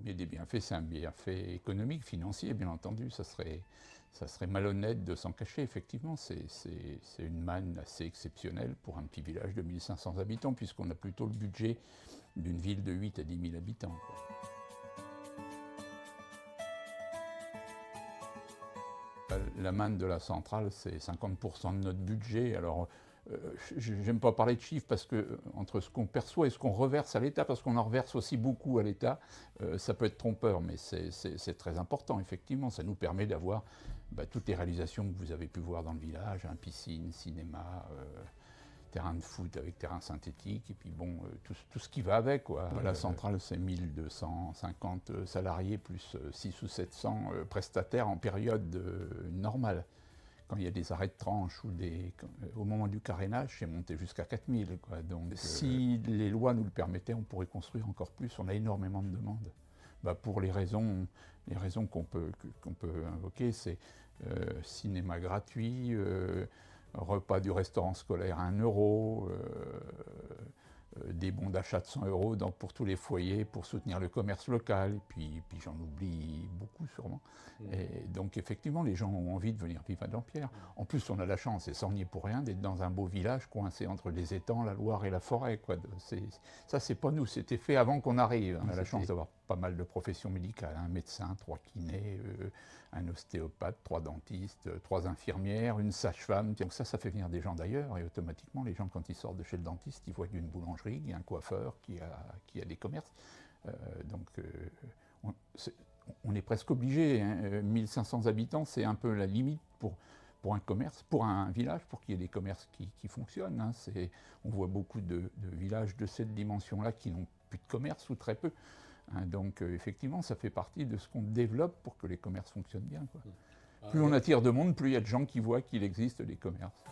premier des bienfaits, c'est un bienfait économique, financier, bien entendu. Ça serait malhonnête de s'en cacher, effectivement. C'est une manne assez exceptionnelle pour un petit village de 1500 habitants, puisqu'on a plutôt le budget d'une ville de 8 à 10 000 habitants, quoi. La manne de la centrale, c'est 50% de notre budget. Alors, j'aime pas parler de chiffres parce que entre ce qu'on perçoit et ce qu'on reverse à l'État, parce qu'on en reverse aussi beaucoup à l'État, ça peut être trompeur, mais c'est très important, effectivement. Ça nous permet d'avoir toutes les réalisations que vous avez pu voir dans le village, hein, piscine, cinéma, terrain de foot avec terrain synthétique, et puis bon, tout ce qui va avec, quoi. La centrale, c'est 1250 salariés, plus 600 ou 700 prestataires en période normale. Quand il y a des arrêts de tranche ou au moment du carénage, c'est monté jusqu'à 4000, quoi. Donc, si les lois nous le permettaient, on pourrait construire encore plus. On a énormément de demandes. Pour les raisons qu'on peut invoquer, c'est cinéma gratuit, repas du restaurant scolaire à 1 €, des bons d'achat de 100 € pour tous les foyers, pour soutenir le commerce local, et puis j'en oublie beaucoup sûrement. Et donc effectivement, les gens ont envie de venir vivre à Dampierre. En plus, on a la chance, et ça n'y est pour rien, d'être dans un beau village coincé entre les étangs, la Loire et la forêt, quoi. Ça, c'est pas nous, c'était fait avant qu'on arrive. On a la chance d'avoir pas mal de professions médicales, un médecin, 3 kinés, un ostéopathe, 3 dentistes, 3 infirmières, une sage-femme. Donc ça fait venir des gens d'ailleurs, et automatiquement, les gens, quand ils sortent de chez le dentiste, ils voient qu'il y a une boulangerie, il y a un coiffeur, qui a des commerces. On est presque obligé, hein. 1500 habitants, c'est un peu la limite pour un commerce, pour un village, pour qu'il y ait des commerces qui fonctionnent, hein. On voit beaucoup de villages de cette dimension-là qui n'ont plus de commerce ou très peu, hein. Donc effectivement, ça fait partie de ce qu'on développe pour que les commerces fonctionnent bien, quoi. Plus on attire de monde, plus il y a de gens qui voient qu'il existe des commerces.